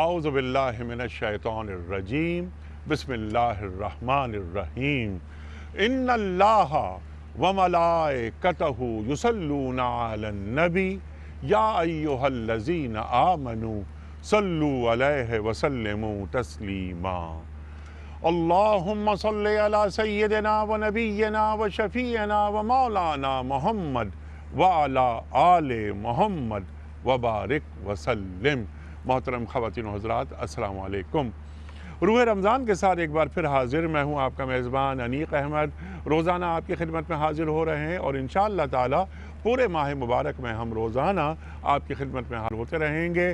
اعوذ باللہ من الشیطان الرجیم بسم اللہ الرحمن الرحیم ان اللہ وملائکتہ یصلون علی النبی یا ایہا الذین آمنوا صلوا علیہ وسلموا تسلیما اللہم صلی علی سیدنا و نبینا و شفیعنا و مولانا محمد وعلی آل محمد وبارک وسلم۔ محترم خواتین و حضرات، السلام علیکم۔ روح رمضان کے ساتھ ایک بار پھر حاضر میں ہوں، آپ کا میزبان انیق احمد۔ روزانہ آپ کی خدمت میں حاضر ہو رہے ہیں اور انشاءاللہ تعالی پورے ماہ مبارک میں ہم روزانہ آپ کی خدمت میں حاضر ہوتے رہیں گے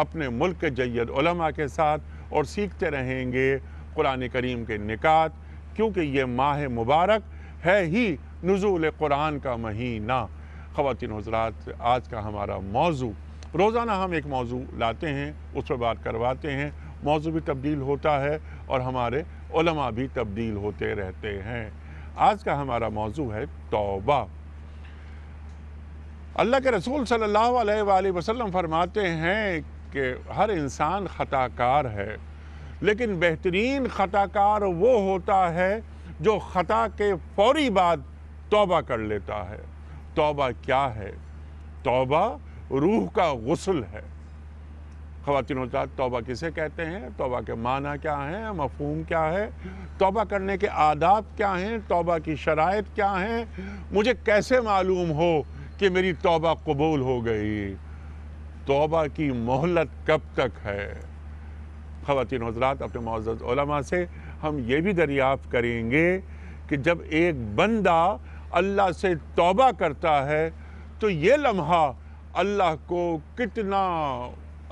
اپنے ملک کے جید علماء کے ساتھ، اور سیکھتے رہیں گے قرآن کریم کے نکات، کیونکہ یہ ماہ مبارک ہے ہی نزول قرآن کا مہینہ۔ خواتین و حضرات، آج کا ہمارا موضوع، روزانہ ہم ایک موضوع لاتے ہیں، اس پر بات کرواتے ہیں، موضوع بھی تبدیل ہوتا ہے اور ہمارے علماء بھی تبدیل ہوتے رہتے ہیں۔ آج کا ہمارا موضوع ہے توبہ۔ اللہ کے رسول صلی اللہ علیہ وآلہ وسلم فرماتے ہیں کہ ہر انسان خطا کار ہے، لیکن بہترین خطا کار وہ ہوتا ہے جو خطا کے فوری بعد توبہ کر لیتا ہے۔ توبہ کیا ہے؟ توبہ روح کا غسل ہے۔ خواتین و حضرات، توبہ کسے کہتے ہیں؟ توبہ کے معنی کیا ہیں؟ مفہوم کیا ہے؟ توبہ کرنے کے آداب کیا ہیں؟ توبہ کی شرائط کیا ہیں؟ مجھے کیسے معلوم ہو کہ میری توبہ قبول ہو گئی؟ توبہ کی مہلت کب تک ہے؟ خواتین و حضرات، اپنے معزز علماء سے ہم یہ بھی دریافت کریں گے کہ جب ایک بندہ اللہ سے توبہ کرتا ہے تو یہ لمحہ اللہ کو کتنا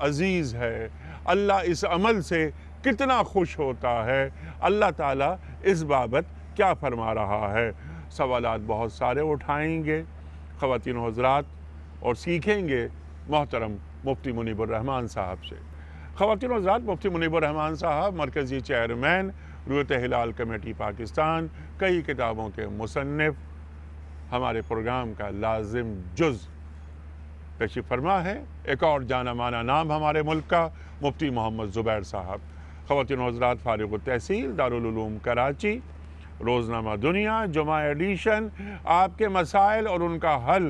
عزیز ہے، اللہ اس عمل سے کتنا خوش ہوتا ہے، اللہ تعالیٰ اس بابت کیا فرما رہا ہے۔ سوالات بہت سارے اٹھائیں گے خواتین و حضرات، اور سیکھیں گے محترم مفتی منیب الرحمن صاحب سے۔ خواتین و حضرات، مفتی منیب الرحمن صاحب مرکزی چیئرمین رویت ہلال کمیٹی پاکستان، کئی کتابوں کے مصنف، ہمارے پروگرام کا لازم جز تشریف فرما ہے۔ ایک اور جانا مانا نام ہمارے ملک کا مفتی محمد زبیر صاحب۔ خواتین و حضرات، فارغ التحصیل دارالعلوم کراچی، روزنامہ دنیا جمعہ ایڈیشن، آپ کے مسائل اور ان کا حل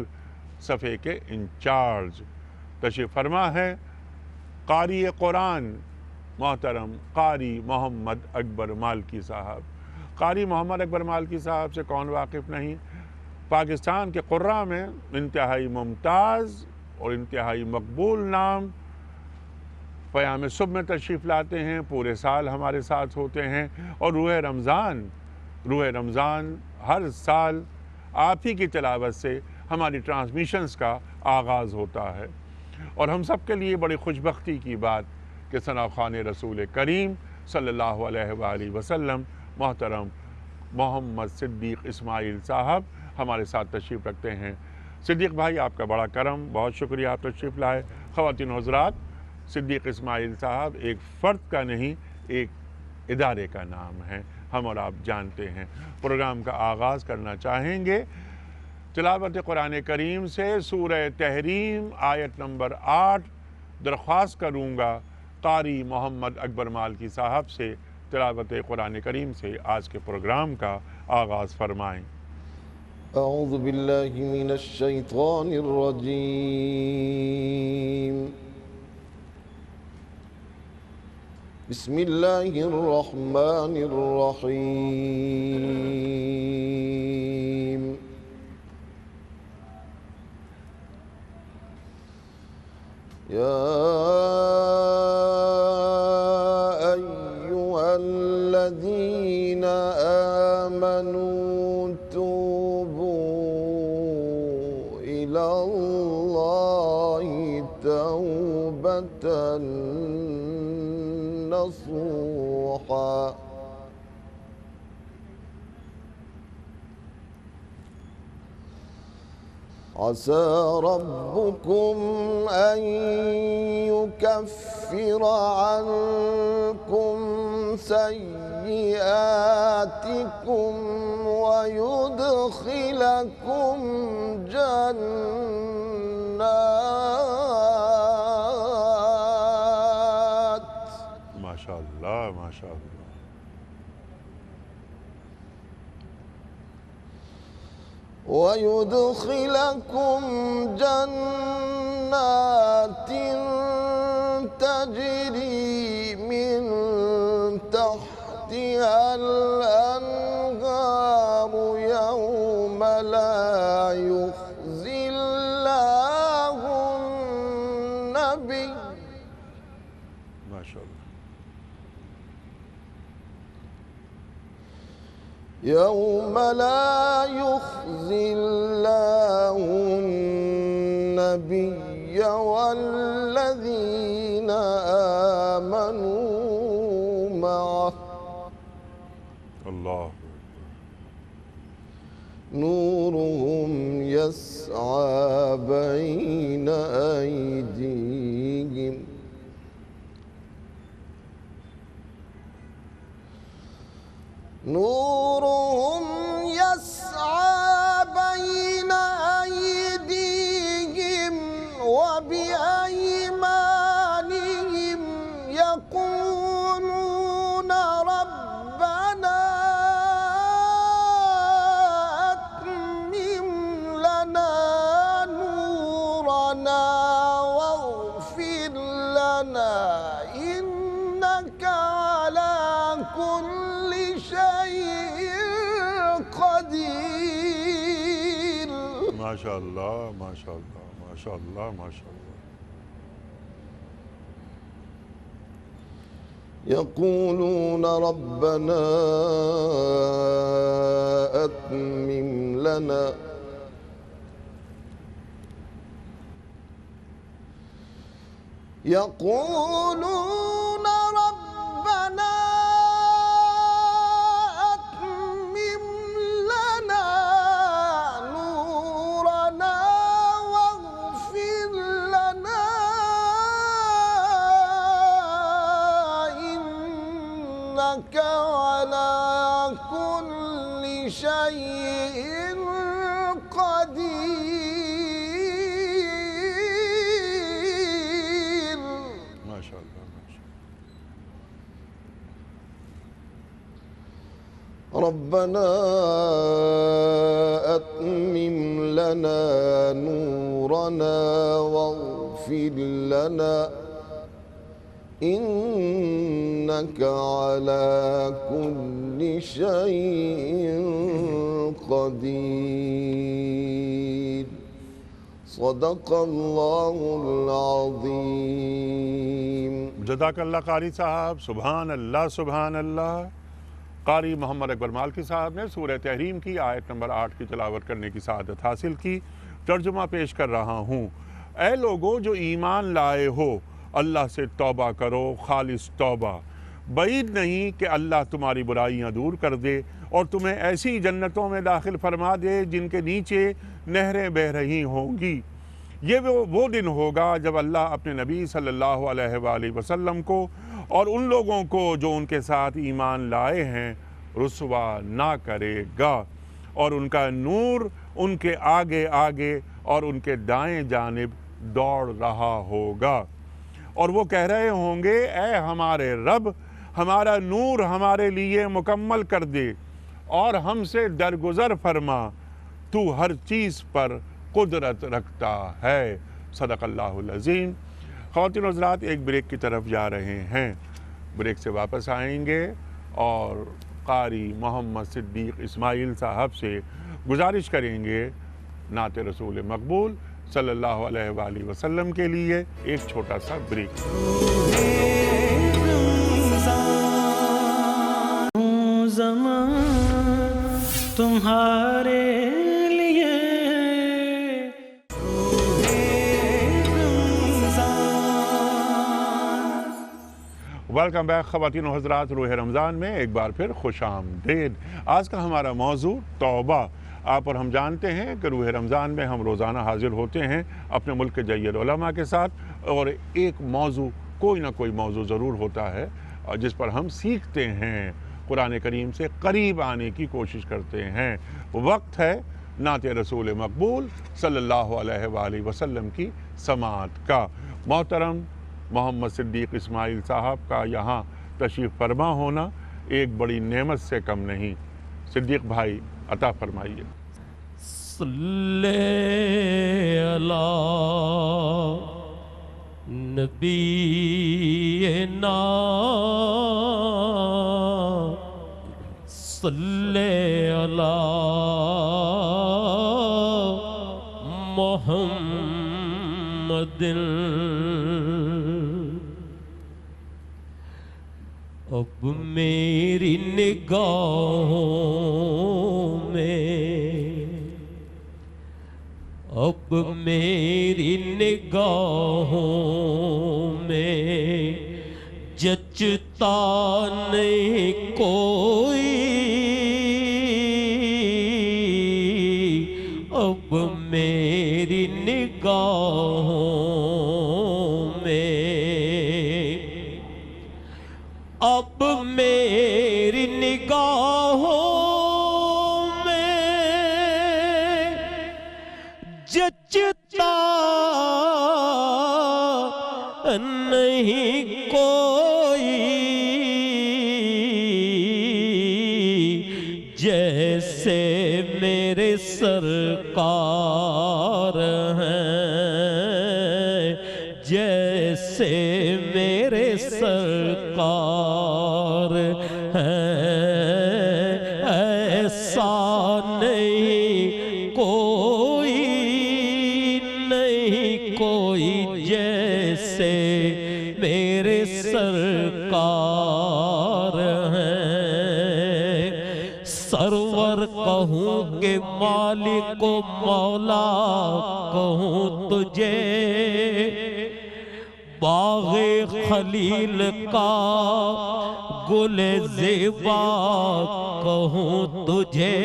صفحے کے انچارج تشریف فرما ہے۔ قاری قرآن محترم قاری محمد اکبر مالکی صاحب۔ قاری محمد اکبر مالکی صاحب سے کون واقف نہیں؟ پاکستان کے قراء میں انتہائی ممتاز اور انتہائی مقبول نام۔ پیام صبح میں تشریف لاتے ہیں، پورے سال ہمارے ساتھ ہوتے ہیں، اور روح رمضان ہر سال آپ ہی کی تلاوت سے ہماری ٹرانسمیشنز کا آغاز ہوتا ہے۔ اور ہم سب کے لیے بڑی خوشبختی کی بات کہ ثنا خوان رسول کریم صلی اللہ علیہ وآلہ وسلم محترم محمد صدیق اسماعیل صاحب ہمارے ساتھ تشریف رکھتے ہیں۔ صدیق بھائی، آپ کا بڑا کرم، بہت شکریہ آپ تشریف لائے۔ خواتین و حضرات، صدیق اسماعیل صاحب ایک فرد کا نہیں، ایک ادارے کا نام ہے، ہم اور آپ جانتے ہیں۔ پروگرام کا آغاز کرنا چاہیں گے تلاوت قرآن کریم سے، سورہ تحریم آیت نمبر 8۔ درخواست کروں گا قاری محمد اکبر مالکی صاحب سے تلاوت قرآن کریم سے آج کے پروگرام کا آغاز فرمائیں۔ اعوذ باللہ من الشیطان الرجیم، بسم اللہ الرحمن الرحیم۔ یا ایہا الذین آمنوا توبوا الی اللہ توبۃ نصوحا۔ عسى ربكم أن يكفر عنكم سيئاتكم ويدخلكم جنات ويدخلكم جنات تجري من تحتها الأنهار يوم لا يخزي الله النبي ما شاء الله يوم لا يخزي الله النبي والذين آمنوا معه الله نورهم يسعى بين أيديهم نورهم يسعى بين أيديهم وبأيمانهم يقولون ربنا أتمم لنا نورنا واغفر لنا إنك على كل شيء قدير ما شاء الله ما شاء الله ما شاء الله ما شاء الله يقولون ربنا أتمم لنا يقولون ربنا أتمم لنا نورنا واغفر لنا إنك على كل شيء قدير ما شاء الله ما شاء الله ربنا أتمم لنا نورنا واغفر لنا إنك على كل شيء قدير صدق الله العظيم جزاک اللہ قاری صاحب سبحان اللہ قاری محمد اکبر مالکی صاحب نے سورہ تحریم کی آیت نمبر 8 کی تلاوت کرنے کی سعادت حاصل کی ترجمہ پیش کر رہا ہوں اے لوگو جو ایمان لائے ہو اللہ سے توبہ کرو خالص توبہ بعید نہیں کہ اللہ تمہاری برائیاں دور کر دے اور تمہیں ایسی جنتوں میں داخل فرما دے جن کے نیچے نہریں بہہ رہی ہوں گی یہ وہ دن ہوگا جب اللہ اپنے نبی صلی اللہ علیہ وآلہ وسلم کو اور ان لوگوں کو جو ان کے ساتھ ایمان لائے ہیں رسوا نہ کرے گا اور ان کا نور ان کے آگے آگے اور ان کے دائیں جانب دوڑ رہا ہوگا اور وہ کہہ رہے ہوں گے اے ہمارے رب ہمارا نور ہمارے لیے مکمل کر دے اور ہم سے درگزر فرما تو ہر چیز پر قدرت رکھتا ہے صدق اللہ العظیم خواتین و حضرات ایک بریک کی طرف جا رہے ہیں بریک سے واپس آئیں گے اور قاری محمد صدیق اسماعیل صاحب سے گزارش کریں گے نعت رسول مقبول صلی اللہ علیہ وآلہ وسلم کے لیے ایک چھوٹا سا بریک تمہارے لیے ویلکم بیک خواتین و حضرات روح رمضان میں ایک بار پھر خوش آمدید آج کا ہمارا موضوع توبہ آپ اور ہم جانتے ہیں کہ روح رمضان میں ہم روزانہ حاضر ہوتے ہیں اپنے ملک کے جید علماء کے ساتھ اور ایک موضوع کوئی نہ کوئی موضوع ضرور ہوتا ہے جس پر ہم سیکھتے ہیں قرآن کریم سے قریب آنے کی کوشش کرتے ہیں وقت ہے نعت رسول مقبول صلی اللہ علیہ وآلہ وسلم کی سماعت کا محترم محمد صدیق اسماعیل صاحب کا یہاں تشریف فرما ہونا ایک بڑی نعمت سے کم نہیں صدیق بھائی عطا فرمائیے صلی علی نبینا صلی علی محمد اب میری نگاہوں میں اب میری نگاہوں میں جچتا نہیں کوئی اب میری نگاہوں میں اب میری نگاہوں میں جچتا نہیں کوئی جیسے میرے سرکار ہیں جیسے میرے سرکار ہیں ایسا نہیں کوئی جیسے میرے سرکار ہیں سرور کہوں کہ مالک و مولا کہوں تجھے باغ خلیل کا گل زیبا کہوں تجھے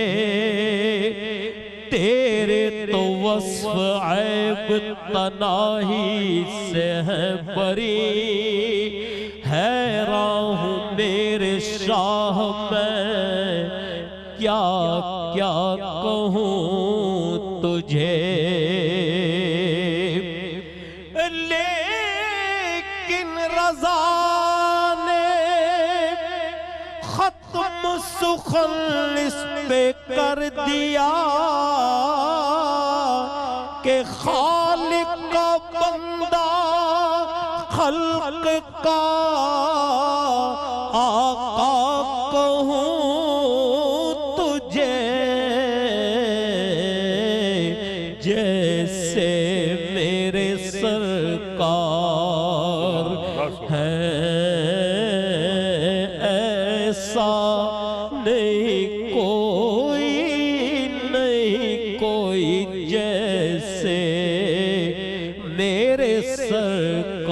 تیرے تو وصف عیب تناہی سے ہے بری حیران ہوں میرے شاہ میں کیا کیا کہوں تجھے لیکن رضا نے ختم سخن اس پہ کر دیا کہ خالق کا بندہ خلق کا آقا کہوں تجھے جیسے میرے سرکار ہیں ایسا نہیں کوئی جیسے میرے سرکار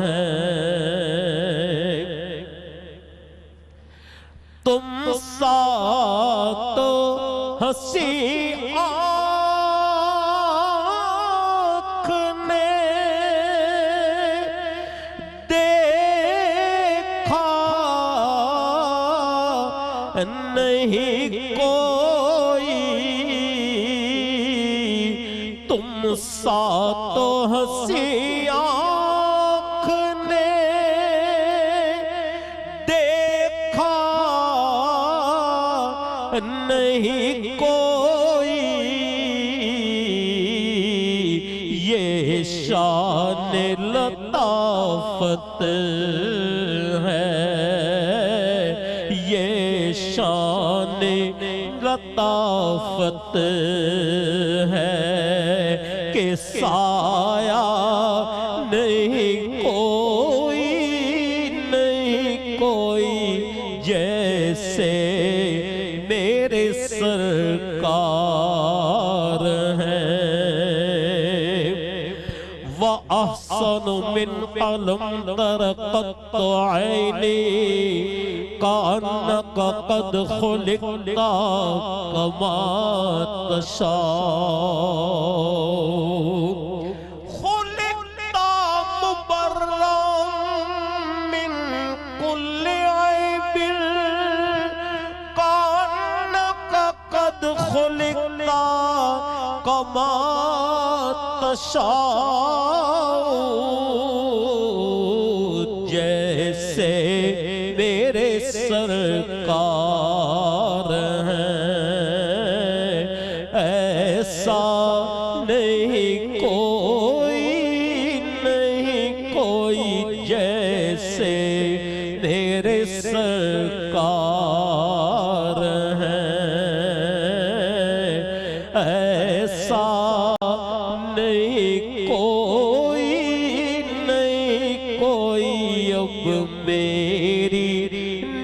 ہیں تم سا تو ہنسی آنکھ نے دیکھا نہیں کوئی تم سا تو ہنسی آنکھ نے دیکھا نہیں کوئی یہ شان لطافت ہے یہ شان لطافت ہے کہ سایہ نہیں کوئی جیسے میرے سرکار ہیں وَأَحْسَنُ مِنْ قَلَمْتَرَ قَطْ عَيْنِي كَأَنَّكَ قَدْ خُلِقْتَ كَمَا تَشَاءُ خُلِقْتَ مُبَرًّا مِنْ كُلِّ عَيْبٍ كَأَنَّكَ قَدْ خُلِقْتَ كَمَا تَشَاءُ جیسے میرے سرکار ہیں ایسا نہیں کوئی جیسے میرے سرکار ہیں، ایسا نہیں کوئی اب میری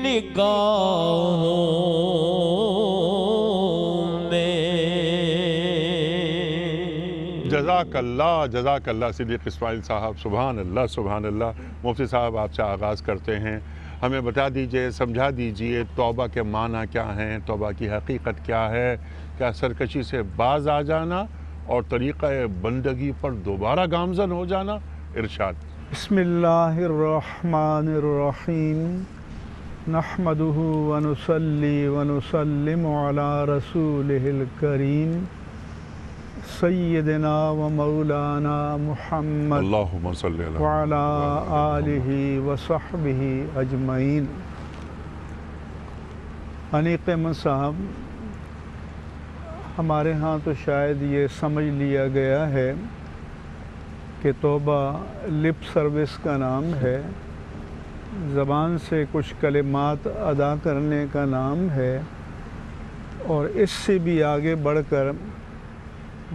نگاہوں میں۔ جزاک اللہ صدیق اسماعیل صاحب، سبحان اللہ۔ مفتی صاحب آپ سے آغاز کرتے ہیں، ہمیں بتا دیجئے، سمجھا دیجئے توبہ کے معنی کیا ہیں، توبہ کی حقیقت کیا ہے، کیا سرکشی سے باز آ جانا اور طریقہ بندگی پر دوبارہ گامزن ہو جانا؟ ارشاد۔ بسم اللہ الرحمن الرحیم، نحمدہ ونصلی ونسلم علی رسولہ الکریم سیدنا و مولانا محمد اللہم صلی اللہ وعلی آلہ وصحبہ اجمعین۔ انیق احمد صاحب، ہمارے ہاں تو شاید یہ سمجھ لیا گیا ہے کہ توبہ لپ سروس کا نام ہے، زبان سے کچھ کلمات ادا کرنے کا نام ہے، اور اس سے بھی آگے بڑھ کر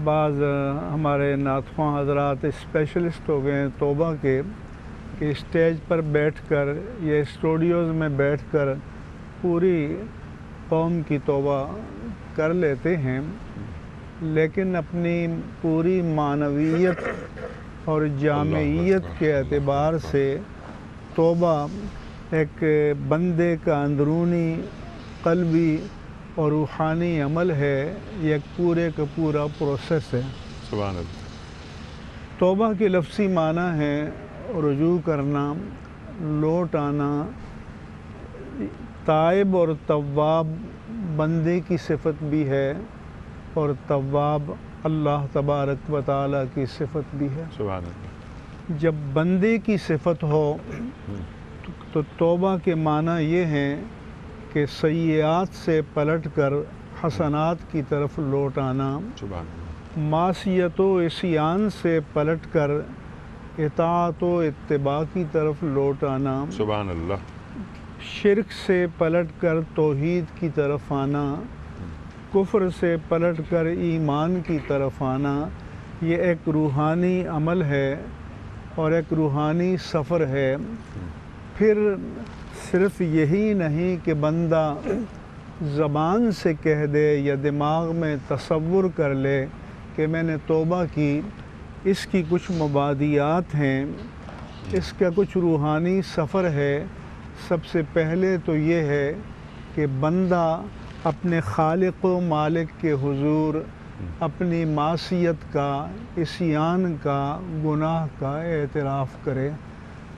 بعض ہمارے نعت خواں حضرات اسپیشلسٹ ہو گئے ہیں توبہ کے، کہ اسٹیج پر بیٹھ کر یا اسٹوڈیوز میں بیٹھ کر پوری قوم کی توبہ کر لیتے ہیں، لیکن اپنی پوری معنویت اور جامعیت کے اعتبار سے توبہ ایک بندے کا اندرونی قلبی اور روحانی عمل ہے، یہ ایک پورے کا پورا پروسیس ہے۔ سبحان اللہ۔ توبہ کے لفظی معنی ہے رجوع کرنا، لوٹ آنا۔ تائب اور تواب بندے کی صفت بھی ہے، اور تواب اللہ تبارک و تعالیٰ کی صفت بھی ہے۔ سبحان اللہ۔ جب بندے کی صفت ہو تو توبہ کے معنی یہ ہیں کہ سیئات سے پلٹ کر حسنات کی طرف لوٹ آنا، سبحان اللہ۔ معصیت و عصیان سے پلٹ کر اطاعت و اتباع کی طرف لوٹ آنا، سبحان اللہ۔ شرک سے پلٹ کر توحید کی طرف آنا، کفر سے پلٹ کر ایمان کی طرف آنا، یہ ایک روحانی عمل ہے اور ایک روحانی سفر ہے۔ پھر صرف یہی نہیں کہ بندہ زبان سے کہہ دے یا دماغ میں تصور کر لے کہ میں نے توبہ کی، اس کی کچھ مبادیات ہیں، اس کا کچھ روحانی سفر ہے۔ سب سے پہلے تو یہ ہے کہ بندہ اپنے خالق و مالک کے حضور اپنی معصیت کا، عصیان کا، گناہ کا اعتراف کرے۔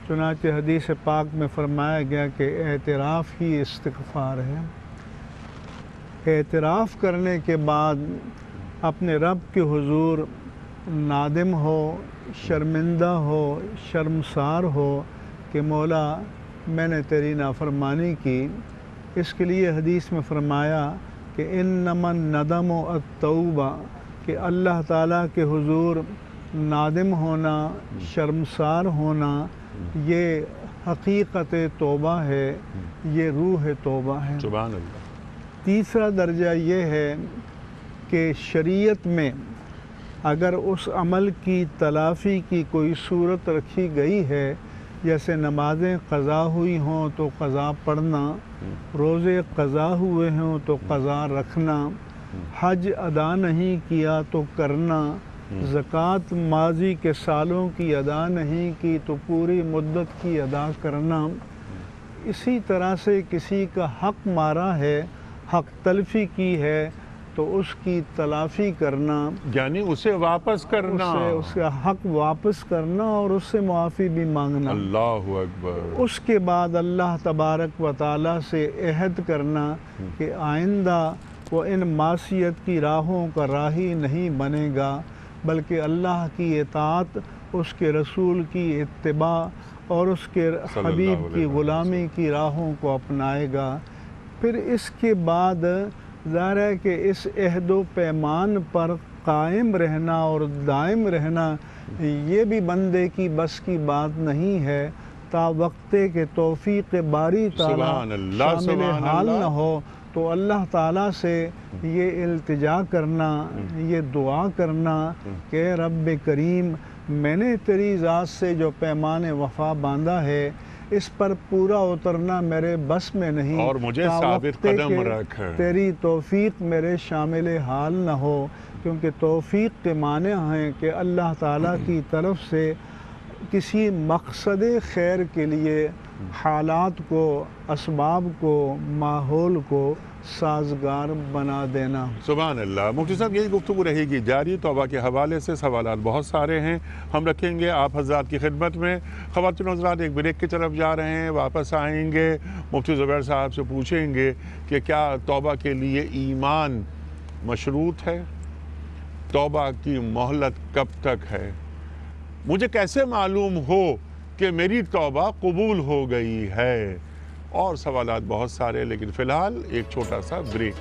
چنانچہ حدیث پاک میں فرمایا گیا کہ اعتراف ہی استغفار ہے۔ اعتراف کرنے کے بعد اپنے رب کے حضور نادم ہو، شرمندہ ہو، شرمسار ہو کہ مولا میں نے تیری نافرمانی کی۔ اس کے لیے حدیث میں فرمایا کہ انما الندم التوبہ، کہ اللہ تعالیٰ کے حضور نادم ہونا، شرمسار ہونا، یہ حقیقت توبہ ہے، یہ روح توبہ ہے۔ سبحان اللہ۔ تیسرا درجہ یہ ہے کہ شریعت میں اگر اس عمل کی تلافی کی کوئی صورت رکھی گئی ہے، جیسے نمازیں قضا ہوئی ہوں تو قضا پڑھنا، روزے قضا ہوئے ہوں تو قضا رکھنا، حج ادا نہیں کیا تو کرنا، زکوٰۃ ماضی کے سالوں کی ادا نہیں کی تو پوری مدت کی ادا کرنا، اسی طرح سے کسی کا حق مارا ہے، حق تلفی کی ہے تو اس کی تلافی کرنا، یعنی اسے واپس کرنا، اس کا حق واپس کرنا اور اس سے معافی بھی مانگنا۔ اللہ اکبر۔ اس کے بعد اللہ تبارک و تعالیٰ سے عہد کرنا کہ آئندہ وہ ان معصیت کی راہوں کا راہی نہیں بنے گا، بلکہ اللہ کی اطاعت، اس کے رسول کی اتباع اور اس کے حبیب کی غلامی کی راہوں کو اپنائے گا۔ پھر اس کے بعد ظاہر ہے کہ اس عہد و پیمان پر قائم رہنا اور دائم رہنا یہ بھی بندے کی بس کی بات نہیں ہے، تا وقتے کے توفیق باری سبحان تعالیٰ اللہ، شامل سبحان حال اللہ۔ نہ ہو تو اللہ تعالیٰ سے یہ التجا کرنا، یہ دعا کرنا کہ رب کریم میں نے تیری ذات سے جو پیمان وفا باندھا ہے اس پر پورا اترنا میرے بس میں نہیں، اور مجھے تا ثابت وقتے قدم کہ رکھ۔ تیری توفیق میرے شامل حال نہ ہو، کیونکہ توفیق کے معنی ہیں کہ اللہ تعالیٰ کی طرف سے کسی مقصد خیر کے لیے حالات کو، اسباب کو، ماحول کو سازگار بنا دینا۔ سبحان اللہ۔ مفتی صاحب یہی گفتگو رہے گی جاری، توبہ کے حوالے سے سوالات بہت سارے ہیں، ہم رکھیں گے آپ حضرات کی خدمت میں۔ خواتین حضرات ایک بریک کی طرف جا رہے ہیں، واپس آئیں گے، مفتی زبیر صاحب سے پوچھیں گے کہ کیا توبہ کے لیے ایمان مشروط ہے؟ توبہ کی مہلت کب تک ہے؟ مجھے کیسے معلوم ہو کہ میری توبہ قبول ہو گئی ہے؟ اور سوالات بہت سارے، لیکن فی الحال ایک چھوٹا سا بریک۔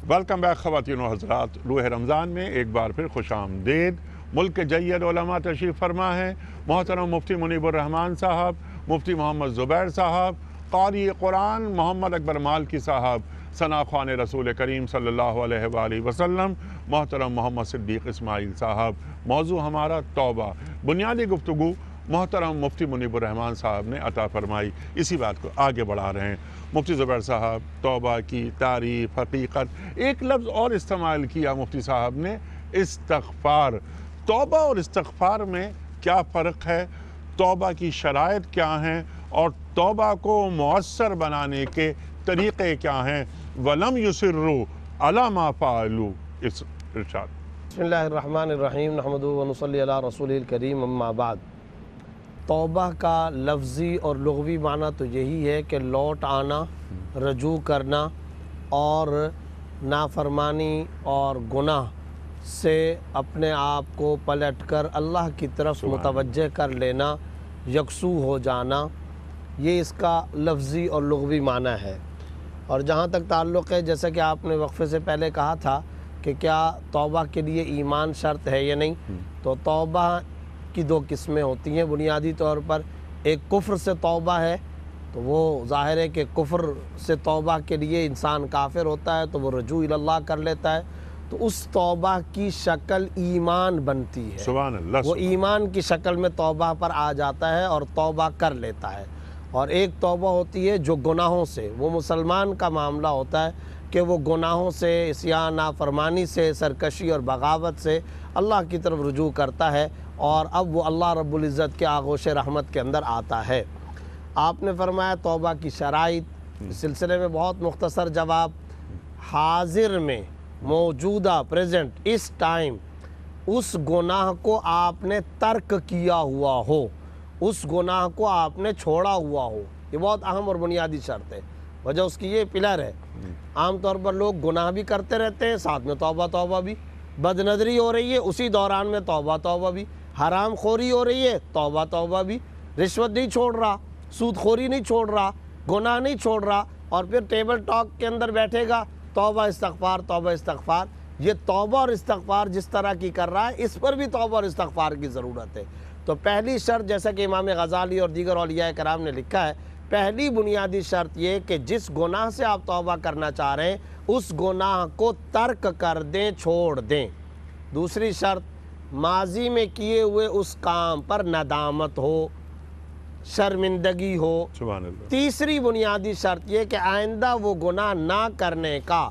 ویلکم بیک خواتین و حضرات، روح رمضان میں ایک بار پھر خوش آمدید۔ ملک کے جید علماء تشریف فرما ہے، محترم مفتی منیب الرحمان صاحب، مفتی محمد زبیر صاحب، قاری قرآن محمد اکبر مالکی صاحب، ثنا خوان رسول کریم صلی اللہ علیہ وآلہ وسلم محترم محمد صدیق اسماعیل صاحب۔ موضوع ہمارا توبہ، بنیادی گفتگو محترم مفتی منیب الرحمان صاحب نے عطا فرمائی، اسی بات کو آگے بڑھا رہے ہیں۔ مفتی زبیر صاحب، توبہ کی تعریف، حقیقت، ایک لفظ اور استعمال کیا مفتی صاحب نے، استغفار۔ توبہ اور استغفار میں کیا فرق ہے؟ توبہ کی شرائط کیا ہیں اور توبہ کو مؤثر بنانے کے طریقے کیا ہیں؟ وَلَمْ يُصِرُّوا عَلَى مَا فَعَلُوا، اس ارشاد۔ بسم اللہ الرحمن الرحیم، نحمدہ ونصلی علی رسول الکریم، اما بعد۔ توبہ کا لفظی اور لغوی معنی تو یہی ہے کہ لوٹ آنا، رجوع کرنا اور نافرمانی اور گناہ سے اپنے آپ کو پلٹ کر اللہ کی طرف متوجہ کر لینا، یکسو ہو جانا، یہ اس کا لفظی اور لغوی معنی ہے۔ اور جہاں تک تعلق ہے، جیسا کہ آپ نے وقفے سے پہلے کہا تھا کہ کیا توبہ کے لیے ایمان شرط ہے یا نہیں، تو توبہ کی دو قسمیں ہوتی ہیں بنیادی طور پر۔ ایک کفر سے توبہ ہے، تو وہ ظاہر ہے کہ کفر سے توبہ کے لیے انسان کافر ہوتا ہے تو وہ رجوع اللہ کر لیتا ہے، تو اس توبہ کی شکل ایمان بنتی ہے، سبحان اللہ۔ وہ ایمان کی شکل میں توبہ پر آ جاتا ہے اور توبہ کر لیتا ہے۔ اور ایک توبہ ہوتی ہے جو گناہوں سے، وہ مسلمان کا معاملہ ہوتا ہے کہ وہ گناہوں سے، عصیان، نافرمانی سے، سرکشی اور بغاوت سے اللہ کی طرف رجوع کرتا ہے اور اب وہ اللہ رب العزت کے آغوش رحمت کے اندر آتا ہے۔ آپ نے فرمایا توبہ کی شرائط، اس سلسلے میں بہت مختصر جواب، حاضر میں، موجودہ، پریزنٹ، اس ٹائم اس گناہ کو آپ نے ترک کیا ہوا ہو، اس گناہ کو آپ نے چھوڑا ہوا ہو، یہ بہت اہم اور بنیادی شرط ہے۔ وجہ اس کی یہ پلر ہے، عام طور پر لوگ گناہ بھی کرتے رہتے ہیں، ساتھ میں توبہ توبہ بھی، بد نظری ہو رہی ہے اسی دوران میں توبہ توبہ بھی، حرام خوری ہو رہی ہے توبہ توبہ بھی، رشوت نہیں چھوڑ رہا، سود خوری نہیں چھوڑ رہا، گناہ نہیں چھوڑ رہا، اور پھر ٹیبل ٹاک کے اندر بیٹھے گا توبہ استغفار توبہ استغفار۔ یہ توبہ اور استغفار جس طرح کی کر رہا ہے، اس پر بھی توبہ اور استغفار کی ضرورت ہے۔ تو پہلی شرط، جیسا کہ امام غزالی اور دیگر اولیاء کرام نے لکھا ہے، پہلی بنیادی شرط یہ کہ جس گناہ سے آپ توبہ کرنا چاہ رہے ہیں اس گناہ کو ترک کر دیں، چھوڑ دیں۔ دوسری شرط، ماضی میں کیے ہوئے اس کام پر ندامت ہو، شرمندگی ہو۔ سبحان اللہ۔ تیسری بنیادی شرط یہ کہ آئندہ وہ گناہ نہ کرنے کا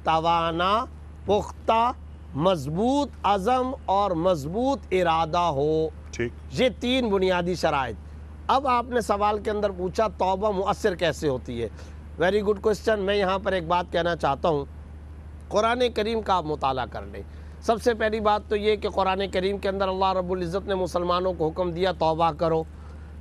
توانا، پختہ، مضبوط عزم اور مضبوط ارادہ ہو۔ ٹھیک۔ یہ تین بنیادی شرائط۔ اب آپ نے سوال کے اندر پوچھا توبہ مؤثر کیسے ہوتی ہے؟ Very good question. میں یہاں پر ایک بات کہنا چاہتا ہوں، قرآن کریم کا آپ مطالعہ کر لیں۔ سب سے پہلی بات تو یہ کہ قرآن کریم کے اندر اللہ رب العزت نے مسلمانوں کو حکم دیا توبہ کرو،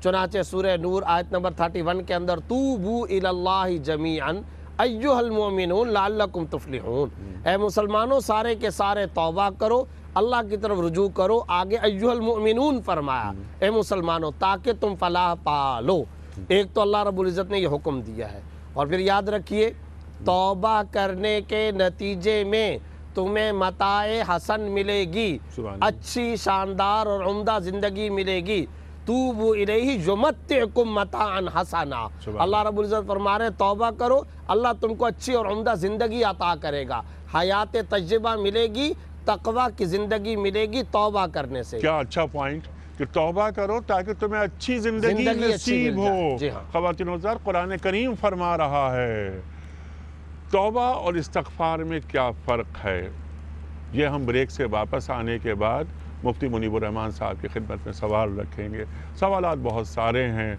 چنانچہ سورہ نور آیت نمبر 31 کے اندر توبوا الی اللہ جمیعا ایھا المؤمنون لعلکم تفلحون، اے مسلمانوں سارے کے سارے توبہ کرو، اللہ کی طرف رجوع کرو، آگے ایھا المؤمنون فرمایا، اے مسلمانوں تاکہ تم فلاح پالو۔ ایک تو اللہ رب العزت نے یہ حکم دیا ہے، اور پھر یاد رکھیے توبہ کرنے کے نتیجے میں تمہیں متاع حسن ملے گی، سبحان اچھی شاندار اور عمدہ زندگی ملے گی۔ توبو الیہ یمتعکم متاعا حسنا، اللہ رب العزت فرما رہے ہیں توبہ کرو، اللہ تم کو اچھی اور عمدہ زندگی عطا کرے گا، حیات طیبہ ملے گی، تقوی کی زندگی ملے گی توبہ کرنے سے۔ کیا اچھا پوائنٹ کہ توبہ کرو تاکہ تمہیں اچھی زندگی اچھی نصیب مل جائے۔ ہو۔ جی ہاں، خواتین و حضرات، قرآن کریم فرما رہا ہے توبہ اور استغفار میں کیا فرق ہے۔ یہ ہم بریک سے واپس آنے کے بعد مفتی منیب الرحمان صاحب کی خدمت میں سوال رکھیں گے۔ سوالات بہت سارے ہیں،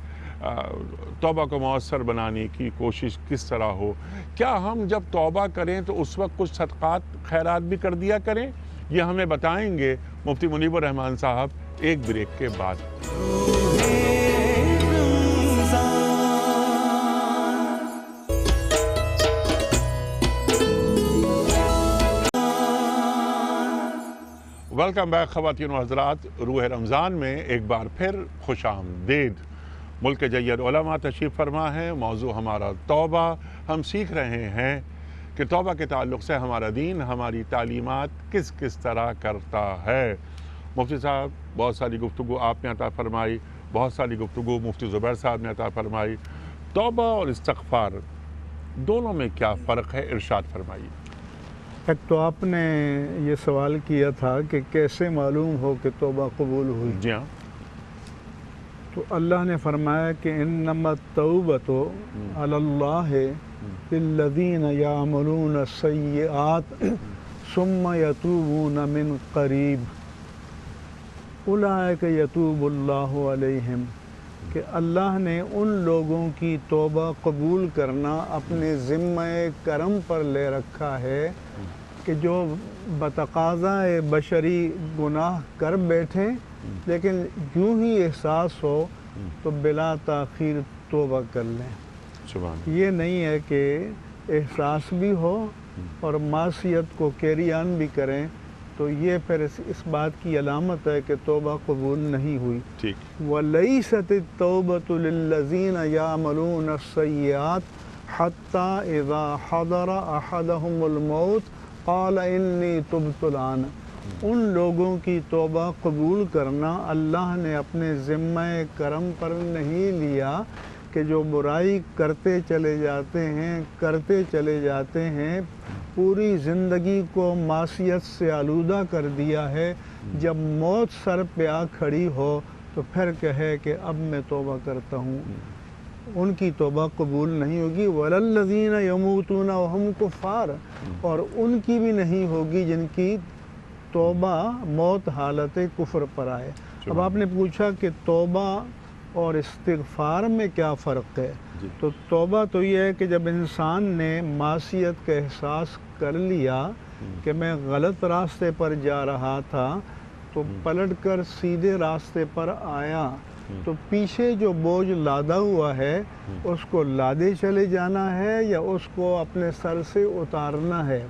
توبہ کو مؤثر بنانے کی کوشش کس طرح ہو، کیا ہم جب توبہ کریں تو اس وقت کچھ صدقات خیرات بھی کر دیا کریں، یہ ہمیں بتائیں گے مفتی منیب الرحمان صاحب ایک بریک کے بعد۔ ویلکم بیک خواتین و حضرات، روح رمضان میں ایک بار پھر خوش آمدید۔ ملک جید علماء تشریف فرما ہے، موضوع ہمارا توبہ۔ ہم سیکھ رہے ہیں کہ توبہ کے تعلق سے ہمارا دین ہماری تعلیمات کس کس طرح کرتا ہے۔ مفتی صاحب بہت ساری گفتگو آپ نے عطا فرمائی، بہت ساری گفتگو مفتی زبیر صاحب نے عطا فرمائی۔ توبہ اور استغفار دونوں میں کیا فرق ہے، ارشاد فرمائیے۔ ایک تو آپ نے یہ سوال کیا تھا کہ کیسے معلوم ہو کہ توبہ قبول ہوئی۔ جی ہاں، تو اللہ نے فرمایا کہ انما التوبۃ علی اللہ للذین یعملون السیئات ثم یتوبون من قریب اولئک یتوب اللہ علیہم، کہ اللہ نے ان لوگوں کی توبہ قبول کرنا اپنے ذمہ کرم پر لے رکھا ہے کہ جو بتقاضۂ بشری گناہ کر بیٹھیں لیکن یوں ہی احساس ہو تو بلا تاخیر توبہ کر لیں۔ سبحان یہ نہیں ہے کہ احساس بھی ہو اور معصیت کو کیری آن بھی کریں تو یہ پھر اس بات کی علامت ہے کہ توبہ قبول نہیں ہوئی۔ ٹھیک، وَلَيْسَتِ التَّوْبَةُ لِلَّذِينَ يَعْمَلُونَ السَّيِّئَاتِ حَتَّى إِذَا حَضَرَ أَحَدَهُمُ الْمَوْتُ قَالَ إِنِّي تُبْتُ الْآنَ، ان لوگوں کی توبہ قبول کرنا اللہ نے اپنے ذمہ کرم پر نہیں لیا کہ جو برائی کرتے چلے جاتے ہیں پوری زندگی کو معصیت سے آلودہ کر دیا ہے، جب موت سر پہ آ کھڑی ہو تو پھر کہے کہ اب میں توبہ کرتا ہوں، ان کی توبہ قبول نہیں ہوگی۔ وَلَلَّذِينَ يَمُوتُونَ وَهُمْ كُفَّارٌ، اور ان کی بھی نہیں ہوگی جن کی توبہ موت حالت کفر پر آئے۔ اب آپ نے پوچھا کہ توبہ اور استغفار میں کیا فرق ہے، تو توبہ تو یہ ہے کہ جب انسان نے معصیت کا احساس کر لیا کہ میں غلط راستے پر جا رہا تھا تو پلٹ کر سیدھے راستے پر آیا، تو پیچھے جو بوجھ لادا ہوا ہے اس کو لادے چلے جانا ہے یا اس کو اپنے سر سے اتارنا ہے۔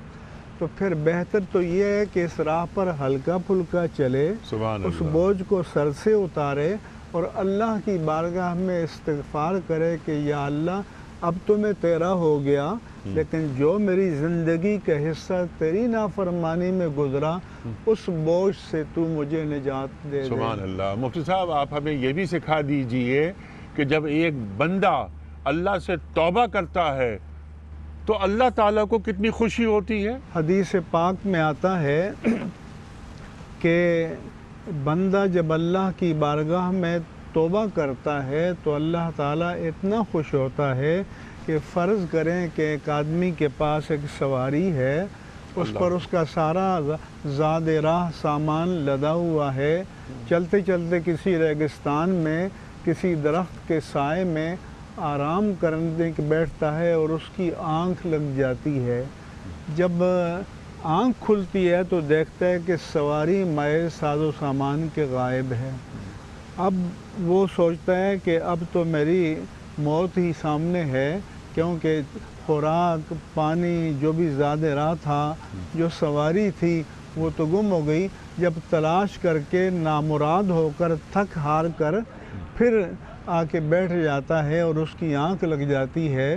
تو پھر بہتر تو یہ ہے کہ اس راہ پر ہلکا پھلکا چلے، سبحان اس اللہ۔ بوجھ کو سر سے اتارے اور اللہ کی بارگاہ میں استغفار کرے کہ یا اللہ اب تو میں تیرا ہو گیا، لیکن جو میری زندگی کا حصہ تیری نافرمانی میں گزرا اس بوجھ سے تو مجھے نجات دے دے۔ سبحان اللہ۔ مفتی صاحب آپ ہمیں یہ بھی سکھا دیجئے کہ جب ایک بندہ اللہ سے توبہ کرتا ہے تو اللہ تعالیٰ کو کتنی خوشی ہوتی ہے۔ حدیث پاک میں آتا ہے کہ بندہ جب اللہ کی بارگاہ میں توبہ کرتا ہے تو اللہ تعالیٰ اتنا خوش ہوتا ہے کہ فرض کریں کہ ایک آدمی کے پاس ایک سواری ہے، اس پر اس کا سارا زاد راہ سامان لدا ہوا ہے، چلتے چلتے کسی ریگستان میں کسی درخت کے سائے میں آرام کرنے کے بیٹھتا ہے اور اس کی آنکھ لگ جاتی ہے۔ جب آنکھ کھلتی ہے تو دیکھتا ہے کہ سواری مائع ساز و سامان کے غائب ہے۔ اب وہ سوچتا ہے کہ اب تو میری موت ہی سامنے ہے، کیونکہ خوراک پانی جو بھی زاد راہ تھا، جو سواری تھی وہ تو گم ہو گئی۔ جب تلاش کر کے نامراد ہو کر تھک ہار کر پھر آ کے بیٹھ جاتا ہے اور اس کی آنکھ لگ جاتی ہے